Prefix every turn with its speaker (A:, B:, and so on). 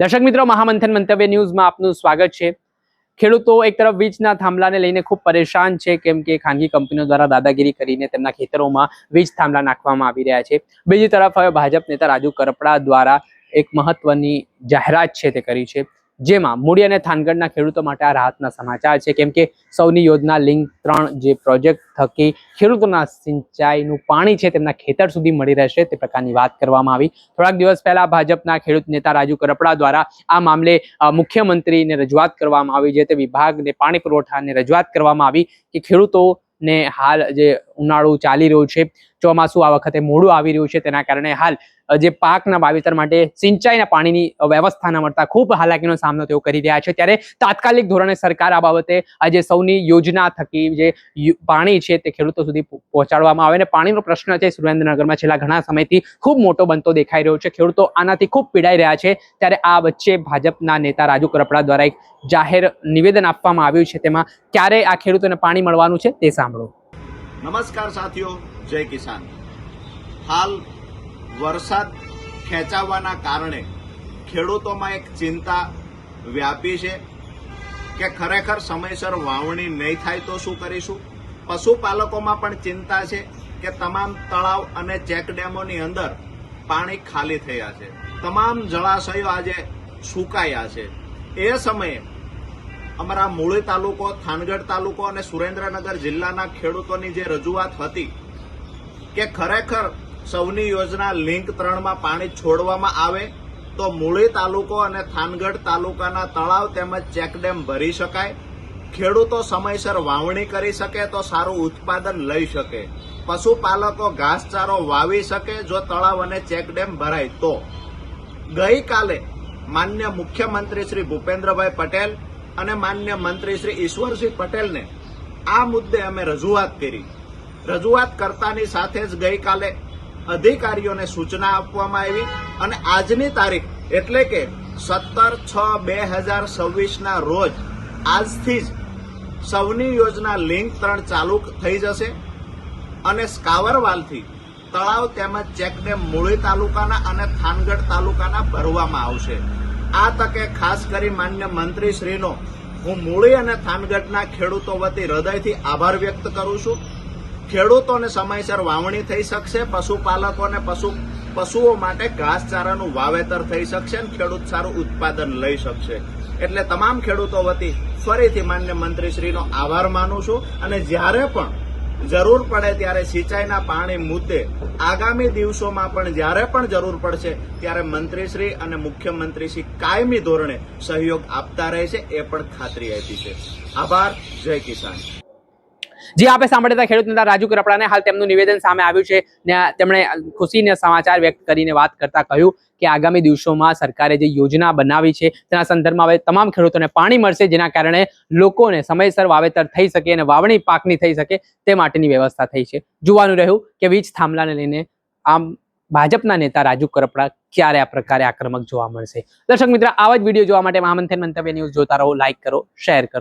A: દર્શક મિત્રો, મહામંથન મંતવ્ય ન્યૂઝમાં આપનું સ્વાગત છે। ખેડૂતો એક તરફ વીજના થાંભલાને લઈને ખૂબ પરેશાન છે, કેમ કે ખાનગી કંપનીઓ દ્વારા દાદાગીરી કરીને તેમના ખેતરોમાં વીજ થાંભલા નાખવામાં આવી રહ્યા છે। બીજી તરફ હવે ભાજપ નેતા રાજુ કરપડા દ્વારા એક મહત્વની જાહેરાત છે તે કરી છે, જેમાં મૂડી અને થાનગઢના ખેડૂતો માટે આ રાહતના સમાચાર છે, કેમ કે સૌની યોજના લિંક 3 જે પ્રોજેક્ટ થકી ખેડૂતોના સિંચાઈનું પાણી છે તેમના ખેતર સુધી મળી રહેશે તે પ્રકારની વાત કરવામાં આવી। થોડાક દિવસ પહેલા ભાજપના ખેડૂત નેતા રાજુ કરપડા દ્વારા આ મામલે મુખ્યમંત્રીને રજૂઆત કરવામાં આવી, જે તે વિભાગને પાણી પુરવઠાને રજૂઆત કરવામાં આવી કે ખેડૂતોને હાલ જે ઉનાળુ ચાલી રહ્યું છે, ચોમાસું આ વખતે મોડું આવી રહ્યું છે, તેના કારણે હાલ જે પાકના વાવેતર માટે સિંચાઈના પાણીની વ્યવસ્થા ન મળતા ખૂબ હાલાકીનો સામનો તેઓ કરી રહ્યા છે। ત્યારે તાત્કાલિક ધોરણે સરકાર આ બાબતે આજે સૌની યોજના થકી જે પાણી છે તે ખેડૂતો સુધી પહોંચાડવામાં આવે। અને પાણીનો પ્રશ્ન છે સુરેન્દ્રનગરમાં છેલ્લા ઘણા સમયથી ખૂબ મોટો બનતો દેખાઈ રહ્યો છે, ખેડૂતો આનાથી ખૂબ પીડાઈ રહ્યા છે। ત્યારે આ વચ્ચે ભાજપના નેતા રાજુ કરપડા દ્વારા એક જાહેર નિવેદન આપવામાં આવ્યું છે, તેમાં ક્યારે આ ખેડૂતોને પાણી મળવાનું છે તે સાંભળો।
B: નમસ્કાર સાથીઓ, જય કિસાન। હાલ વરસાદ ખેંચાવાના કારણે ખેડૂતોમાં એક ચિંતા વ્યાપી છે કે ખરેખર સમયસર વાવણી નહીં થાય તો શું કરીશું। પશુપાલકોમાં પણ ચિંતા છે કે તમામ તળાવ અને ચેકડેમોની અંદર પાણી ખાલી થયા છે, તમામ જળાશયો આજે સુકાયા છે। એ સમયે અમારા મૂળી તાલુકો, થાનગઢ તાલુકો અને સુરેન્દ્રનગર જિલ્લાના ખેડૂતોની જે રજૂઆત હતી કે ખરેખર સૌની યોજના લિંક 3માં પાણી છોડવામાં આવે તો મૂળી તાલુકો અને થાનગઢ તાલુકાના તળાવ તેમજ ચેકડેમ ભરી શકાય, ખેડૂતો સમયસર વાવણી કરી શકે તો સારું ઉત્પાદન લઈ શકે, પશુપાલકો ઘાસચારો વાવી શકે જો તળાવ અને ચેકડેમ ભરાય તો। ગઈકાલે માન્ય મુખ્યમંત્રી શ્રી ભૂપેન્દ્રભાઈ પટેલ અને માન્ય મંત્રી શ્રી ઈશ્વરસિંહ પટેલને આ મુદ્દે અમે રજૂઆત કરી। રજૂઆત કરતાની સાથે જ ગઈકાલે અધિકારીઓને સૂચના આપવામાં આવી અને આજની તારીખ એટલે કે 17/6/2026ના રોજ આજથી જ સૌની યોજના લિંક 3 ચાલુ થઈ જશે અને સ્કાવરવાલથી તળાવ તેમજ ચેકડેમ મૂળી તાલુકાના અને થાનગઢ તાલુકાના ભરવામાં આવશે। આ તકે ખાસ કરી માન્ય મંત્રીશ્રીનો હું મૂળી અને થાનગઢના ખેડૂતો વતી હૃદયથી આભાર વ્યક્ત કરું છું। ખેડૂતોને સમયસર વાવણી થઈ શકશે, પશુપાલકોને પશુઓ માટે ઘાસચારાનું વાવેતર થઈ શકશે અને ખેડૂત સારું ઉત્પાદન લઈ શકશે। એટલે તમામ ખેડૂતો વતી ફરીથી માન્ય મંત્રીશ્રીનો આભાર માનું છું અને જ્યારે પણ જરૂર પડે ત્યારે સિંચાઈના પાણી મુદ્દે આગામી દિવસોમાં પણ જ્યારે પણ જરૂર પડશે ત્યારે મંત્રીશ્રી અને મુખ્યમંત્રીશ્રી કાયમી ધોરણે સહયોગ આપતા રહે છે, એ પણ ખાતરી આપી છે। આભાર, જય કિસાન।
A: જે આપે સાંભળ્યા હતા ખેડૂત નેતા રાજુ કરપડાને, હાલ તેમનું નિવેદન સામે આવ્યું છે ને તેમણે ખુશીના સમાચાર વ્યક્ત કરીને વાત કરતા કહ્યું કે આગામી દિવસોમાં સરકારે જે યોજના બનાવી છે તેના સંદર્ભમાં હવે તમામ ખેડૂતોને પાણી મળશે, જેના કારણે લોકોને સમયસર વાવેતર થઈ શકે અને વાવણી પાકની થઈ શકે તે માટેની વ્યવસ્થા થઈ છે। જોવાનું રહ્યું કે વીજ થાંભલાને લઈને આમ ભાજપના નેતા રાજુ કરપડા ક્યારે આ પ્રકારે આક્રમક જોવા મળશે। દર્શક મિત્રો, આવા જ વિડીયો જોવા માટે મહામંથન મંતવ્ય ન્યૂઝ જોતા રહો, લાઈક કરો, શેર કરો।